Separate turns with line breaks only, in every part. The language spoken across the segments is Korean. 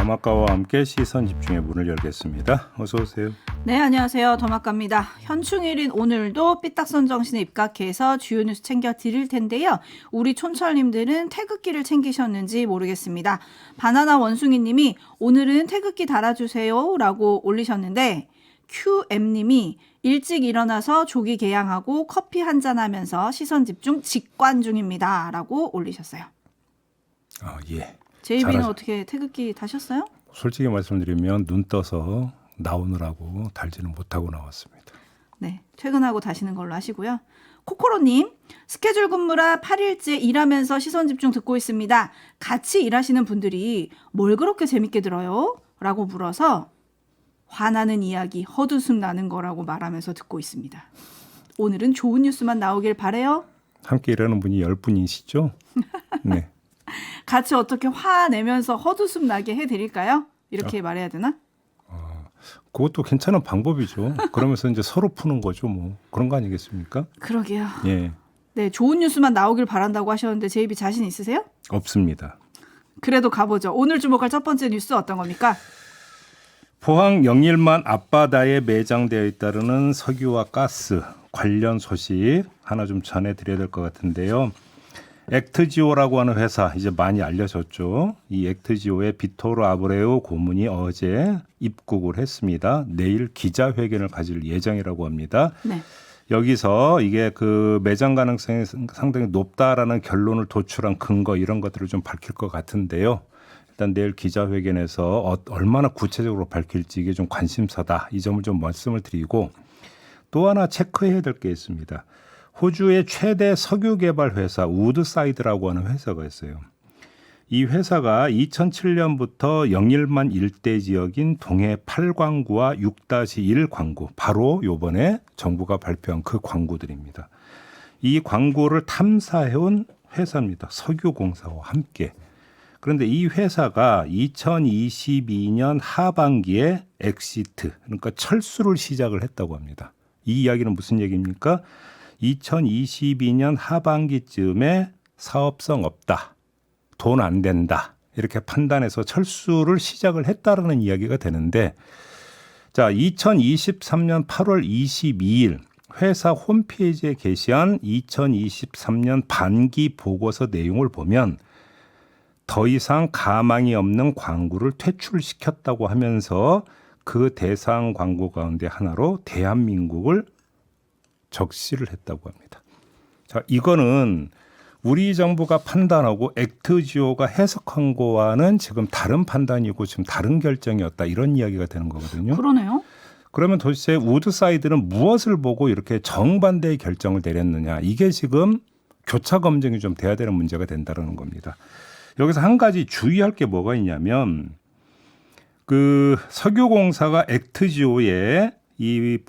더마카와 함께 시선 집중의 문을 열겠습니다. 어서 오세요.
네, 안녕하세요. 더마카입니다. 현충일인 오늘도 삐딱선 정신에 입각해서 주요 뉴스 챙겨 드릴 텐데요. 우리 촌철님들은 태극기를 챙기셨는지 모르겠습니다. 바나나 원숭이님이 오늘은 태극기 달아주세요 라고 올리셨는데 QM님이 일찍 일어나서 조기 개양하고 커피 한잔 하면서 시선 집중 직관 중입니다 라고 올리셨어요.
예.
제이비는 어떻게 태극기 다셨어요?
솔직히 말씀드리면 눈 떠서 나오느라고 달지는 못하고 나왔습니다.
네, 퇴근하고 다시는 걸로 하시고요. 코코로님, 스케줄 근무라 8일째 일하면서 시선 집중 듣고 있습니다. 같이 일하시는 분들이 뭘 그렇게 재밌게 들어요? 라고 물어서 화나는 이야기, 헛웃음 나는 거라고 말하면서 듣고 있습니다. 오늘은 좋은 뉴스만 나오길 바래요.
함께 일하는 분이 10분이시죠? 네.
같이 어떻게 화내면서 헛웃음 나게 해드릴까요? 이렇게 말해야 되나?
그것도 괜찮은 방법이죠. 그러면서 이제 서로 푸는 거죠. 뭐 그런 거 아니겠습니까?
그러게요.
예.
네, 좋은 뉴스만 나오길 바란다고 하셨는데 제이비 자신 있으세요?
없습니다.
그래도 가보죠. 오늘 주목할 첫 번째 뉴스 어떤 겁니까?
포항 영일만 앞바다에 매장되어 있다는 석유와 가스 관련 소식 하나 좀 전해드려야 될 것 같은데요. 액트지오라고 하는 회사 이제 많이 알려졌죠. 이 액트지오의 비토르 아브레우 고문이 어제 입국을 했습니다. 내일 기자회견을 가질 예정이라고 합니다.
네.
여기서 이게 그 매장 가능성이 상당히 높다라는 결론을 도출한 근거 이런 것들을 좀 밝힐 것 같은데요. 일단 내일 기자회견에서 얼마나 구체적으로 밝힐지 이게 좀 관심사다. 이 점을 좀 말씀을 드리고 또 하나 체크해야 될 게 있습니다. 호주의 최대 석유 개발 회사 우드사이드라고 하는 회사가 있어요. 이 회사가 2007년부터 영일만 일대 지역인 동해 8광구와 6-1 광구, 바로 요번에 정부가 발표한 그 광구들입니다. 이 광구를 탐사해온 회사입니다. 석유공사와 함께. 그런데 이 회사가 2022년 하반기에 엑시트, 그러니까 철수를 시작을 했다고 합니다. 이 이야기는 무슨 얘기입니까? 2022년 하반기쯤에 사업성 없다, 돈 안 된다 이렇게 판단해서 철수를 시작을 했다라는 이야기가 되는데, 자 2023년 8월 22일 회사 홈페이지에 게시한 2023년 반기 보고서 내용을 보면 더 이상 가망이 없는 광구를 퇴출시켰다고 하면서 그 대상 광구 가운데 하나로 대한민국을 적시를 했다고 합니다. 자, 이거는 우리 정부가 판단하고 액트지오가 해석한 거와는 지금 다른 판단이고 지금 다른 결정이었다 이런 이야기가 되는 거거든요.
그러네요.
그러면 도대체 우드사이드는 무엇을 보고 이렇게 정반대의 결정을 내렸느냐. 이게 지금 교차 검증이 좀 돼야 되는 문제가 된다는 겁니다. 여기서 한 가지 주의할 게 뭐가 있냐면 그 석유공사가 액트지오에 이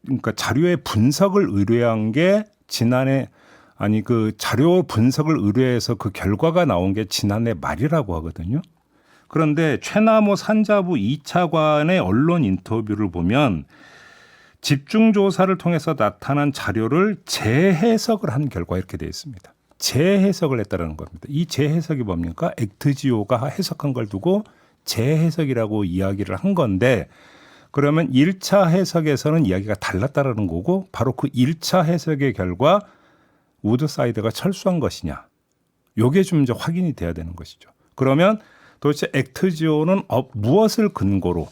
그러니까 자료의 분석을 의뢰한 게 그 자료 분석을 의뢰해서 그 결과가 나온 게 지난해 말이라고 하거든요. 그런데 최남호 산자부 2차관의 언론 인터뷰를 보면 집중조사를 통해서 나타난 자료를 재해석을 한 결과 이렇게 되어 있습니다. 재해석을 했다는 겁니다. 이 재해석이 뭡니까? 액트지오가 해석한 걸 두고 재해석이라고 이야기를 한 건데, 그러면 1차 해석에서는 이야기가 달랐다라는 거고, 바로 그 1차 해석의 결과 우드사이드가 철수한 것이냐, 요게 좀 이제 확인이 돼야 되는 것이죠. 그러면 도대체 액트지오는 무엇을 근거로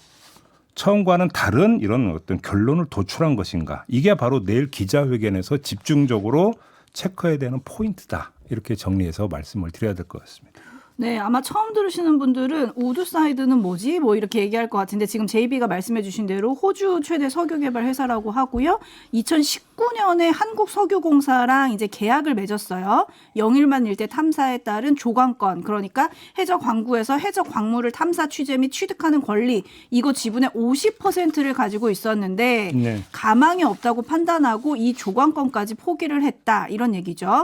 처음과는 다른 이런 어떤 결론을 도출한 것인가, 이게 바로 내일 기자회견에서 집중적으로 체크해야 되는 포인트다, 이렇게 정리해서 말씀을 드려야 될 것 같습니다.
네, 아마 처음 들으시는 분들은 우드사이드는 뭐지? 뭐 이렇게 얘기할 것 같은데 지금 제이비가 말씀해 주신 대로 호주 최대 석유 개발 회사라고 하고요. 2019년에 한국석유공사랑 이제 계약을 맺었어요. 영일만 일대 탐사에 따른 조광권, 그러니까 해저 광구에서 해저 광물을 탐사 취재 및 취득하는 권리, 이거 지분의 50%를 가지고 있었는데
네.
가망이 없다고 판단하고 이 조광권까지 포기를 했다, 이런 얘기죠.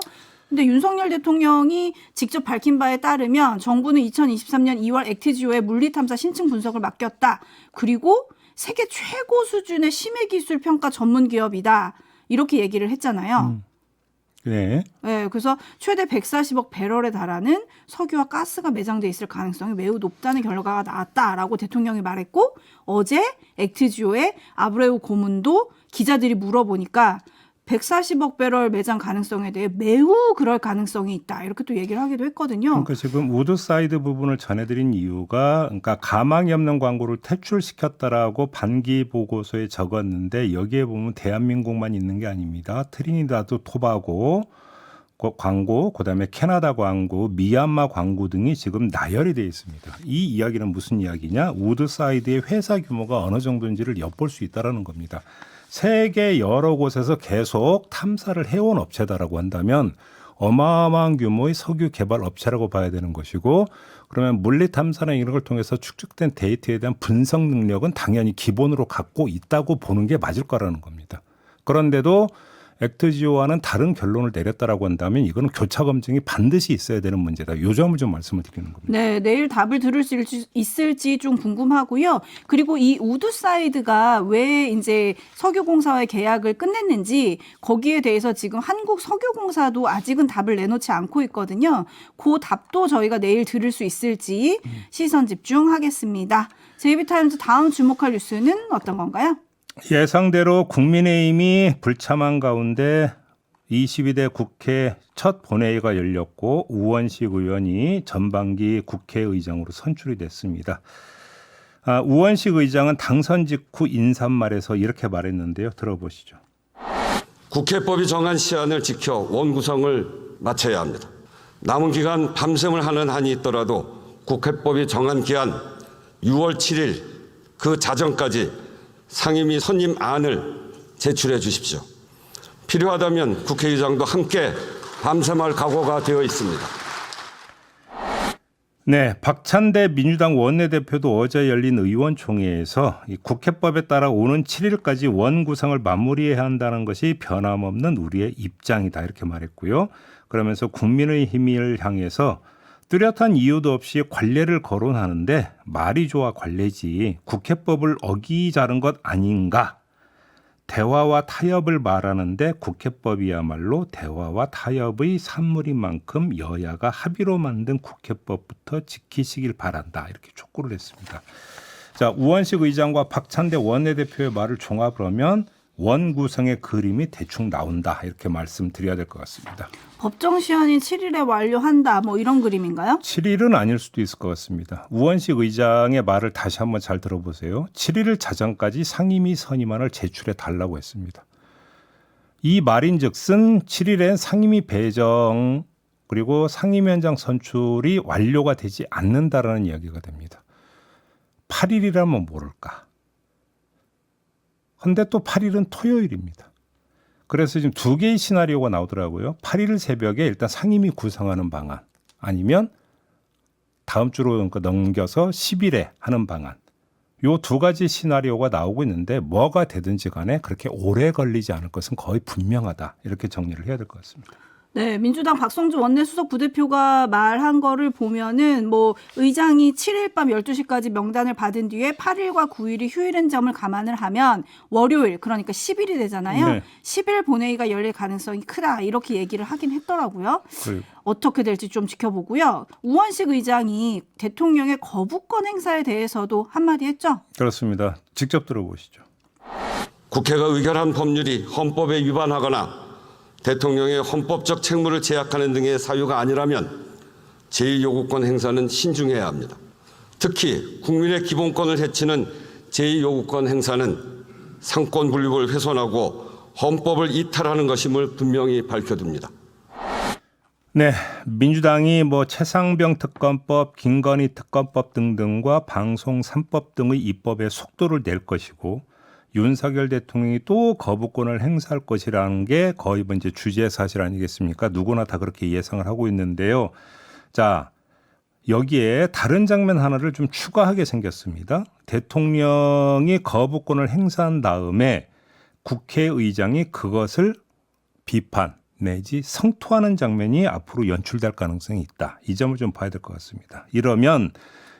근데 윤석열 대통령이 직접 밝힌 바에 따르면 정부는 2023년 2월 액트지오의 물리탐사 신층 분석을 맡겼다. 그리고 세계 최고 수준의 심해기술 평가 전문 기업이다. 이렇게 얘기를 했잖아요.
네.
네, 그래서 최대 140억 배럴에 달하는 석유와 가스가 매장돼 있을 가능성이 매우 높다는 결과가 나왔다라고 대통령이 말했고 어제 액트지오의 아브레우 고문도 기자들이 물어보니까 140억 배럴 매장 가능성에 대해 매우 그럴 가능성이 있다 이렇게 또 얘기를 하기도 했거든요.
그러니까 지금 우드사이드 부분을 전해드린 이유가 그러니까 가망이 없는 광고를 퇴출시켰다라고 반기 보고서에 적었는데 여기에 보면 대한민국만 있는 게 아닙니다. 트리니다드 토바고 광고, 그다음에 캐나다 광고, 미얀마 광고 등이 지금 나열이 되어 있습니다. 이 이야기는 무슨 이야기냐? 우드사이드의 회사 규모가 어느 정도인지를 엿볼 수 있다라는 겁니다. 세계 여러 곳에서 계속 탐사를 해온 업체다라고 한다면 어마어마한 규모의 석유 개발 업체라고 봐야 되는 것이고 그러면 물리 탐사나 이런 걸 통해서 축적된 데이터에 대한 분석 능력은 당연히 기본으로 갖고 있다고 보는 게 맞을 거라는 겁니다. 그런데도 액트지오와는 다른 결론을 내렸다라고 한다면 이거는 교차 검증이 반드시 있어야 되는 문제다. 요 점을 좀 말씀을 드리는 겁니다.
네, 내일 답을 들을 수 있을지 좀 궁금하고요. 그리고 이 우드사이드가 왜 이제 석유공사와의 계약을 끝냈는지 거기에 대해서 지금 한국석유공사도 아직은 답을 내놓지 않고 있거든요. 그 답도 저희가 내일 들을 수 있을지 시선 집중하겠습니다. JB타임즈 다음 주목할 뉴스는 어떤 건가요?
예상대로 국민의힘이 불참한 가운데 22대 국회 첫 본회의가 열렸고 우원식 의원이 전반기 국회의장으로 선출이 됐습니다. 우원식 의장은 당선 직후 인사말에서 이렇게 말했는데요. 들어보시죠.
국회법이 정한 시한을 지켜 원구성을 마쳐야 합니다. 남은 기간 밤샘을 하는 한이 있더라도 국회법이 정한 기한 6월 7일 그 자정까지 상임위 선임 안을 제출해 주십시오. 필요하다면 국회의장도 함께 밤샘할 각오가 되어 있습니다.
네, 박찬대 민주당 원내대표도 어제 열린 의원총회에서 이 국회법에 따라 오는 7일까지 원구성을 마무리해야 한다는 것이 변함없는 우리의 입장이다 이렇게 말했고요. 그러면서 국민의힘을 향해서 뚜렷한 이유도 없이 관례를 거론하는데 말이 좋아 관례지 국회법을 어기자른 것 아닌가. 대화와 타협을 말하는데 국회법이야말로 대화와 타협의 산물인 만큼 여야가 합의로 만든 국회법부터 지키시길 바란다. 이렇게 촉구를 했습니다. 자, 우원식 의장과 박찬대 원내대표의 말을 종합을 하면 원구성의 그림이 대충 나온다. 이렇게 말씀드려야 될 것 같습니다.
법정 시한이 7일에 완료한다. 뭐 이런 그림인가요?
7일은 아닐 수도 있을 것 같습니다. 우원식 의장의 말을 다시 한번 잘 들어보세요. 7일 자정까지 상임위 선임안을 제출해 달라고 했습니다. 이 말인즉슨 7일엔 상임위 배정 그리고 상임위원장 선출이 완료가 되지 않는다라는 이야기가 됩니다. 8일이라면 모를까. 근데 또 8일은 토요일입니다. 그래서 지금 두 개의 시나리오가 나오더라고요. 8일 새벽에 일단 상임위 구성하는 방안 아니면 다음 주로 넘겨서 10일에 하는 방안. 요 두 가지 시나리오가 나오고 있는데 뭐가 되든지 간에 그렇게 오래 걸리지 않을 것은 거의 분명하다. 이렇게 정리를 해야 될 것 같습니다.
네, 민주당 박성주 원내수석 부대표가 말한 거를 보면은 뭐 의장이 7일 밤 12시까지 명단을 받은 뒤에 8일과 9일이 휴일인 점을 감안을 하면 월요일 그러니까 10일이 되잖아요.
네.
10일 본회의가 열릴 가능성이 크다 이렇게 얘기를 하긴 했더라고요. 어떻게 될지 좀 지켜보고요. 우원식 의장이 대통령의 거부권 행사에 대해서도 한마디 했죠?
그렇습니다. 직접 들어보시죠.
국회가 의결한 법률이 헌법에 위반하거나 대통령의 헌법적 책무를 제약하는 등의 사유가 아니라면 제2요구권 행사는 신중해야 합니다. 특히 국민의 기본권을 해치는 제2요구권 행사는 상권 분립을 훼손하고 헌법을 이탈하는 것임을 분명히 밝혀둡니다.
네, 민주당이 뭐 최상병 특검법, 김건희 특검법 등등과 방송 3법 등의 입법에 속도를 낼 것이고 윤석열 대통령이 또 거부권을 행사할 것이라는 게 거의 이제 주제 사실 아니겠습니까? 누구나 다 그렇게 예상을 하고 있는데요. 자, 여기에 다른 장면 하나를 좀 추가하게 생겼습니다. 대통령이 거부권을 행사한 다음에 국회의장이 그것을 비판 내지 성토하는 장면이 앞으로 연출될 가능성이 있다. 이 점을 좀 봐야 될 것 같습니다. 이러면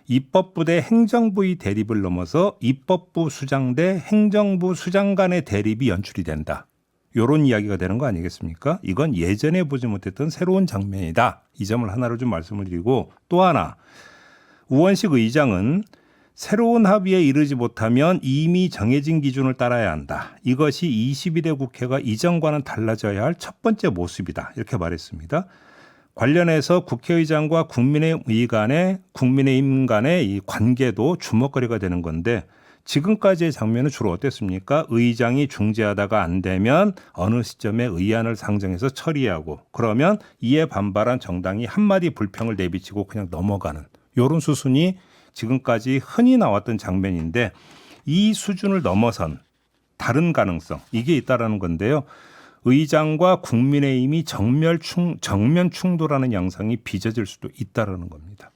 입법부 대 행정부의 대립을 넘어서 입법부 수장 대 행정부 수장 간의 대립이 연출이 된다. 이런 이야기가 되는 거 아니겠습니까? 이건 예전에 보지 못했던 새로운 장면이다. 이 점을 하나로 좀 말씀을 드리고 또 하나 우원식 의장은 새로운 합의에 이르지 못하면 이미 정해진 기준을 따라야 한다. 이것이 22대 국회가 이전과는 달라져야 할 첫 번째 모습이다. 이렇게 말했습니다. 관련해서 국회의장과 국민의힘 간의 이 관계도 주목거리가 되는 건데 지금까지의 장면은 주로 어땠습니까? 의장이 중재하다가 안 되면 어느 시점에 의안을 상정해서 처리하고 그러면 이에 반발한 정당이 한마디 불평을 내비치고 그냥 넘어가는 이런 수순이 지금까지 흔히 나왔던 장면인데 이 수준을 넘어선 다른 가능성 이게 있다라는 건데요. 의장과 국민의힘이 정면 충돌하는 양상이 빚어질 수도 있다라는 겁니다.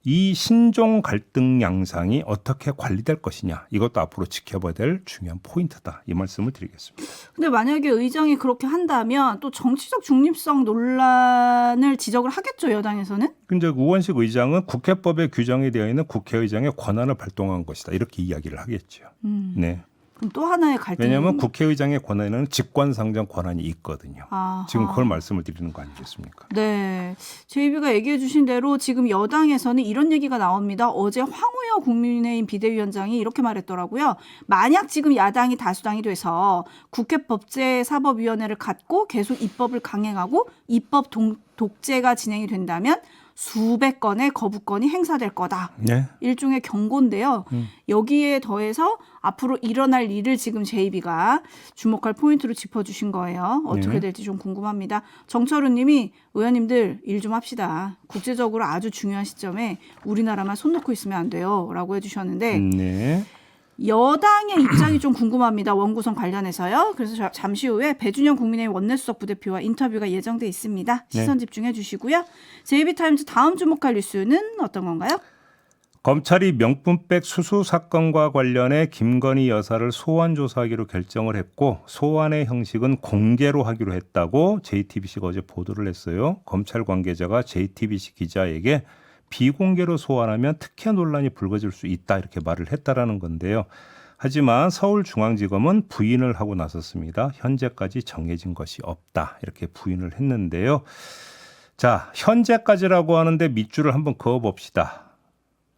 이 신종 갈등 양상이 어떻게 관리될 것이냐 이것도 앞으로 지켜봐야 될 중요한 포인트다. 이 말씀을 드리겠습니다.
근데 만약에 의장이 그렇게 한다면 또 정치적 중립성 논란을 지적을 하겠죠, 여당에서는?
근데 우원식 의장은 국회법에 규정이 되어 있는 국회의장의 권한을 발동한 것이다. 이렇게 이야기를 하겠죠.
그럼
네.
또 하나의 갈등.
왜냐하면 국회의장의 권한에는 직권상정 권한이 있거든요.
아하.
지금 그걸 말씀을 드리는 거 아니겠습니까?
네. 제이비가 얘기해 주신 대로 지금 여당에서는 이런 얘기가 나옵니다. 어제 황우여 국민의힘 비대위원장이 이렇게 말했더라고요. 만약 지금 야당이 다수당이 돼서 국회법제사법위원회를 갖고 계속 입법을 강행하고 입법 독재가 진행이 된다면 수백 건의 거부권이 행사될 거다.
네.
일종의 경고인데요. 여기에 더해서 앞으로 일어날 일을 지금 제이비가 주목할 포인트로 짚어주신 거예요. 어떻게
네.
될지 좀 궁금합니다. 정철우 님이 의원님들 일 좀 합시다. 국제적으로 아주 중요한 시점에 우리나라만 손 놓고 있으면 안 돼요. 라고 해주셨는데
네.
여당의 입장이 좀 궁금합니다. 원구성 관련해서요. 그래서 잠시 후에 배준영 국민의힘 원내수석 부대표와 인터뷰가 예정돼 있습니다. 시선 집중해 주시고요. 제이비타임즈 다음 주목할 뉴스는 어떤 건가요?
검찰이 명품백 수수 사건과 관련해 김건희 여사를 소환 조사하기로 결정을 했고 소환의 형식은 공개로 하기로 했다고 JTBC가 어제 보도를 했어요. 검찰 관계자가 JTBC 기자에게 비공개로 소환하면 특혜 논란이 불거질 수 있다 이렇게 말을 했다라는 건데요. 하지만 서울중앙지검은 부인을 하고 나섰습니다. 현재까지 정해진 것이 없다 이렇게 부인을 했는데요. 자, 현재까지라고 하는데 밑줄을 한번 그어봅시다.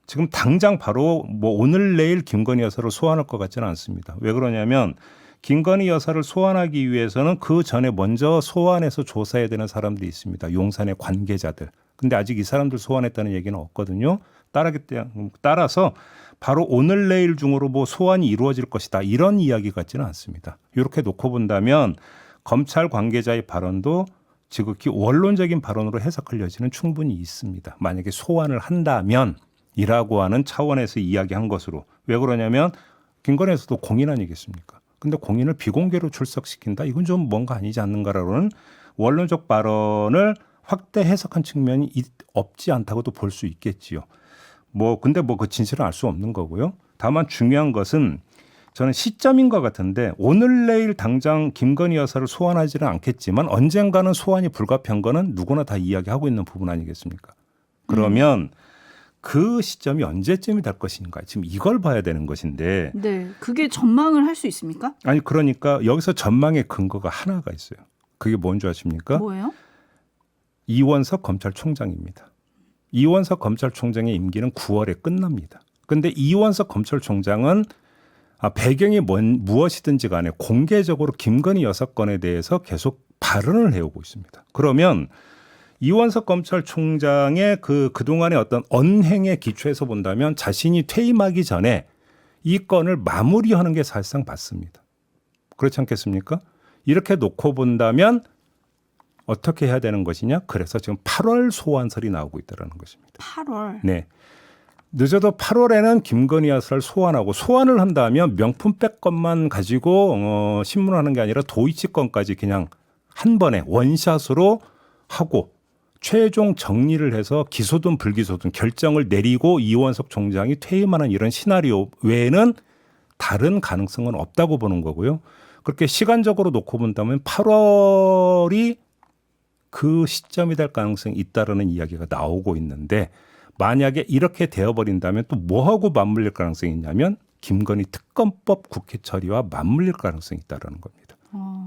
지금 당장 바로 뭐 오늘 내일 김건희 여사를 소환할 것 같지는 않습니다. 왜 그러냐면 김건희 여사를 소환하기 위해서는 그 전에 먼저 소환해서 조사해야 되는 사람들이 있습니다. 용산의 관계자들. 근데 아직 이 사람들 소환했다는 얘기는 없거든요. 따라서 바로 오늘 내일 중으로 뭐 소환이 이루어질 것이다. 이런 이야기 같지는 않습니다. 이렇게 놓고 본다면 검찰 관계자의 발언도 지극히 원론적인 발언으로 해석할 여지는 충분히 있습니다. 만약에 소환을 한다면 이라고 하는 차원에서 이야기한 것으로. 왜 그러냐면 김건희 여사도 공인 아니겠습니까? 근데 공인을 비공개로 출석시킨다? 이건 좀 뭔가 아니지 않는가라는 원론적 발언을 확대 해석한 측면이 없지 않다고도 볼 수 있겠지요. 근데 그 진실은 알 수 없는 거고요. 다만 중요한 것은 저는 시점인 것 같은데 오늘 내일 당장 김건희 여사를 소환하지는 않겠지만 언젠가는 소환이 불가피한 거는 누구나 다 이야기하고 있는 부분 아니겠습니까? 그러면 그 시점이 언제쯤이 될 것인가 지금 이걸 봐야 되는 것인데.
네, 그게 전망을 할 수 있습니까?
아니 그러니까 여기서 전망의 근거가 하나가 있어요. 그게 뭔지 아십니까?
뭐예요?
이원석 검찰총장입니다. 이원석 검찰총장의 임기는 9월에 끝납니다. 그런데 이원석 검찰총장은 배경이 무엇이든지 간에 공개적으로 김건희 여사 건에 대해서 계속 발언을 해오고 있습니다. 그러면 이원석 검찰총장의 그동안의 어떤 언행에 기초해서 본다면 자신이 퇴임하기 전에 이 건을 마무리하는 게 사실상 맞습니다. 그렇지 않겠습니까? 이렇게 놓고 본다면 어떻게 해야 되는 것이냐? 그래서 지금 8월 소환설이 나오고 있다는 것입니다.
8월.
네. 늦어도 8월에는 김건희 여사를 소환하고 소환을 한다면 명품백 건만 가지고 신문하는 게 아니라 도이치 건까지 그냥 한 번에 원샷으로 하고 최종 정리를 해서 기소든 불기소든 결정을 내리고 이원석 총장이 퇴임하는 이런 시나리오 외에는 다른 가능성은 없다고 보는 거고요. 그렇게 시간적으로 놓고 본다면 8월이 그 시점이 될 가능성이 있다라는 이야기가 나오고 있는데 만약에 이렇게 되어버린다면 또 뭐하고 맞물릴 가능성이 있냐면 김건희 특검법 국회 처리와 맞물릴 가능성이 있다는 겁니다.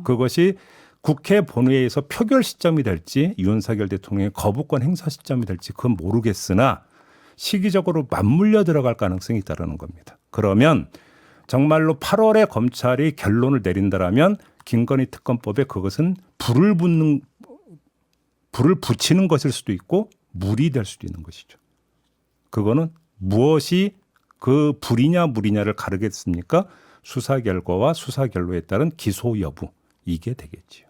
그것이 국회 본회의에서 표결 시점이 될지 윤석열 대통령의 거부권 행사 시점이 될지 그건 모르겠으나 시기적으로 맞물려 들어갈 가능성이 있다는 겁니다. 그러면 정말로 8월에 검찰이 결론을 내린다라면 김건희 특검법에 그것은 불을 붙이는 것일 수도 있고 물이 될 수도 있는 것이죠. 그거는 무엇이 그 불이냐 물이냐를 가르겠습니까? 수사 결과와 수사 결론에 따른 기소 여부 이게 되겠지요.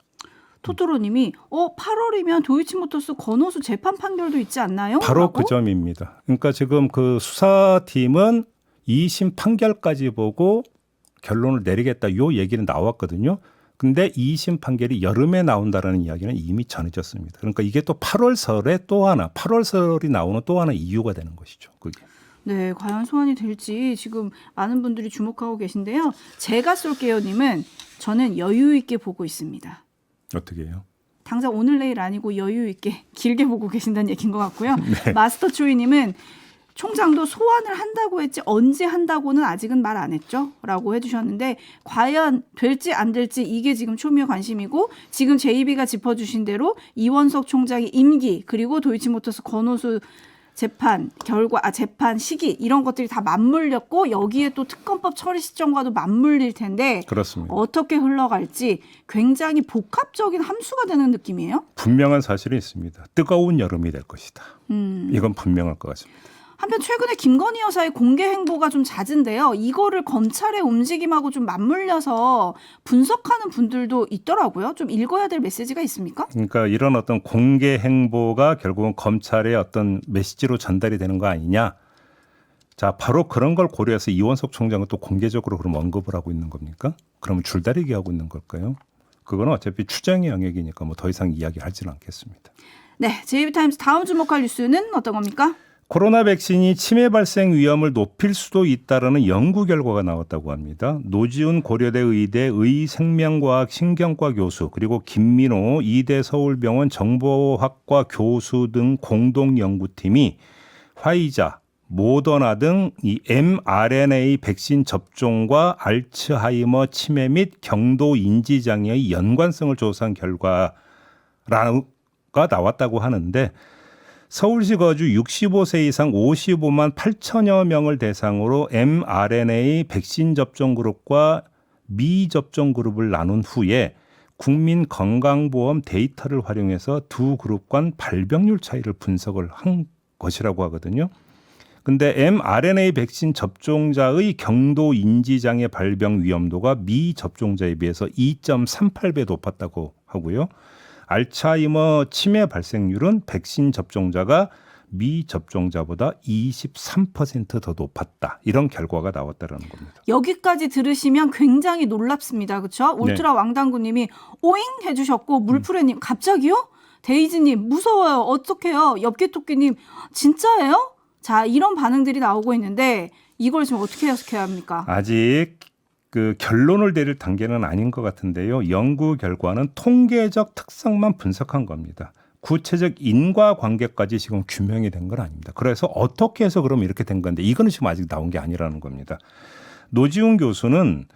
토토로님이 8월이면 도이치모터스 권오수 재판 판결도 있지 않나요?
바로
라고?
그 점입니다. 그러니까 지금 그 수사팀은 2심 판결까지 보고 결론을 내리겠다 요 얘기는 나왔거든요. 근데 2심 판결이 여름에 나온다라는 이야기는 이미 전해졌습니다. 그러니까 이게 또 8월설에 또 하나 8월설이 나오는 또 하나 이유가 되는 것이죠. 그게.
네, 과연 소환이 될지 지금 많은 분들이 주목하고 계신데요. 제가 쏠게요님은 저는 여유 있게 보고 있습니다.
어떻게 해요?
당장 오늘 내일 아니고 여유 있게 길게 보고 계신다는 얘기인 것 같고요. 마스터 초이님은 총장도 소환을 한다고 했지 언제 한다고는 아직은 말 안 했죠? 라고 해주셨는데 과연 될지 안 될지 이게 지금 초미의 관심이고 지금 JB가 짚어주신 대로 이원석 총장의 임기 그리고 도이치모터스 권오수 재판 결과 재판 시기 이런 것들이 다 맞물렸고 여기에 또 특검법 처리 시점과도 맞물릴 텐데
그렇습니다.
어떻게 흘러갈지 굉장히 복합적인 함수가 되는 느낌이에요.
분명한 사실이 있습니다. 뜨거운 여름이 될 것이다. 이건 분명할 것 같습니다.
한편 최근에 김건희 여사의 공개 행보가 좀 잦은데요. 이거를 검찰의 움직임하고 좀 맞물려서 분석하는 분들도 있더라고요. 좀 읽어야 될 메시지가 있습니까?
그러니까 이런 어떤 공개 행보가 결국은 검찰의 어떤 메시지로 전달이 되는 거 아니냐. 자, 바로 그런 걸 고려해서 이원석 총장은 또 공개적으로 그럼 언급을 하고 있는 겁니까? 그러면 줄다리기 하고 있는 걸까요? 그거는 어차피 추정의 영역이니까 뭐 더 이상 이야기하지는 않겠습니다.
네, JB타임즈 다음 주목할 뉴스는 어떤 겁니까?
코로나 백신이 치매 발생 위험을 높일 수도 있다라는 연구 결과가 나왔다고 합니다. 노지훈 고려대 의대 의생명과학 신경과 교수 그리고 김민호 이대 서울병원 정보학과 교수 등 공동 연구팀이 화이자, 모더나 등 이 mRNA 백신 접종과 알츠하이머 치매 및 경도 인지 장애의 연관성을 조사한 결과가 나왔다고 하는데 서울시 거주 65세 이상 55만 8천여 명을 대상으로 mRNA 백신 접종 그룹과 미접종 그룹을 나눈 후에 국민건강보험 데이터를 활용해서 두 그룹 간 발병률 차이를 분석을 한 것이라고 하거든요. 근데 mRNA 백신 접종자의 경도 인지장애 발병 위험도가 미접종자에 비해서 2.38배 높았다고 하고요. 알츠하이머 치매 발생률은 백신 접종자가 미접종자보다 23% 더 높았다. 이런 결과가 나왔다는 겁니다.
여기까지 들으시면 굉장히 놀랍습니다. 그렇죠? 울트라
네.
왕당구님이 오잉 해주셨고 물프레님 갑자기요? 데이지님 무서워요. 어떡해요? 엽기토끼님 진짜예요? 자 이런 반응들이 나오고 있는데 이걸 지금 어떻게 해석해야 합니까?
아직 그 결론을 내릴 단계는 아닌 것 같은데요. 연구 결과는 통계적 특성만 분석한 겁니다. 구체적 인과관계까지 지금 규명이 된 건 아닙니다. 그래서 어떻게 해서 그럼 이렇게 된 건데 이거는 지금 아직 나온 게 아니라는 겁니다. 노지훈 교수는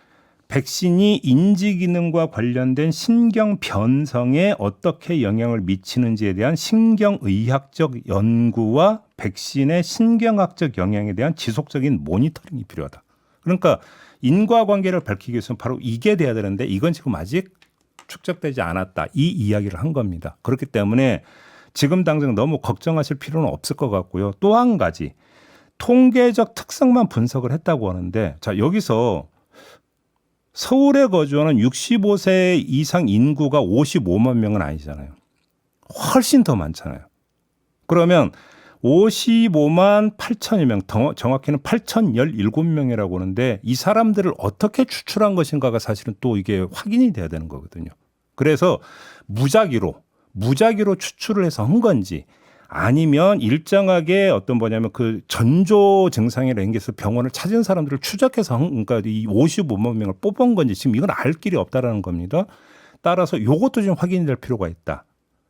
백신이 인지기능과 관련된 신경 변성에 어떻게 영향을 미치는지에 대한 신경의학적 연구와 백신의 신경학적 영향에 대한 지속적인 모니터링이 필요하다. 그러니까 인과관계를 밝히기 위해서는 바로 이게 돼야 되는데 이건 지금 아직 축적되지 않았다. 이 이야기를 한 겁니다. 그렇기 때문에 지금 당장 너무 걱정하실 필요는 없을 것 같고요. 또 한 가지 통계적 특성만 분석을 했다고 하는데 자 여기서 서울에 거주하는 65세 이상 인구가 55만 명은 아니잖아요. 훨씬 더 많잖아요. 그러면 55만 8천여 명, 정확히는 8,017명이라고 하는데 이 사람들을 어떻게 추출한 것인가가 사실은 또 이게 확인이 돼야 되는 거거든요. 그래서 무작위로 추출을 해서 한 건지 아니면 일정하게 어떤 뭐냐면 그 전조 증상이라 인게서 병원을 찾은 사람들을 추적해서 그러니까 이 55만 명을 뽑은 건지 지금 이건 알 길이 없다라는 겁니다. 따라서 이것도 좀 확인이 될 필요가 있다.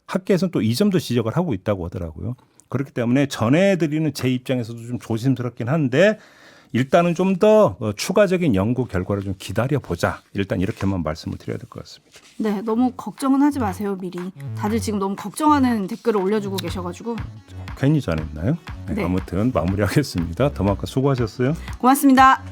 학계에서는 또 이 점도 지적을 하고 있다고 하더라고요. 그렇기 때문에 전해드리는 제 입장에서도 좀 조심스럽긴 한데 일단은 좀 더 추가적인 연구 결과를 좀 기다려 보자. 일단 이렇게만 말씀을 드려야 될 것 같습니다.
네, 너무 걱정은 하지 마세요, 미리. 다들 지금 너무 걱정하는 댓글을 올려주고 계셔가지고.
괜히 잘했나요? 네,
네.
아무튼 마무리하겠습니다. 더마카 수고하셨어요.
고맙습니다.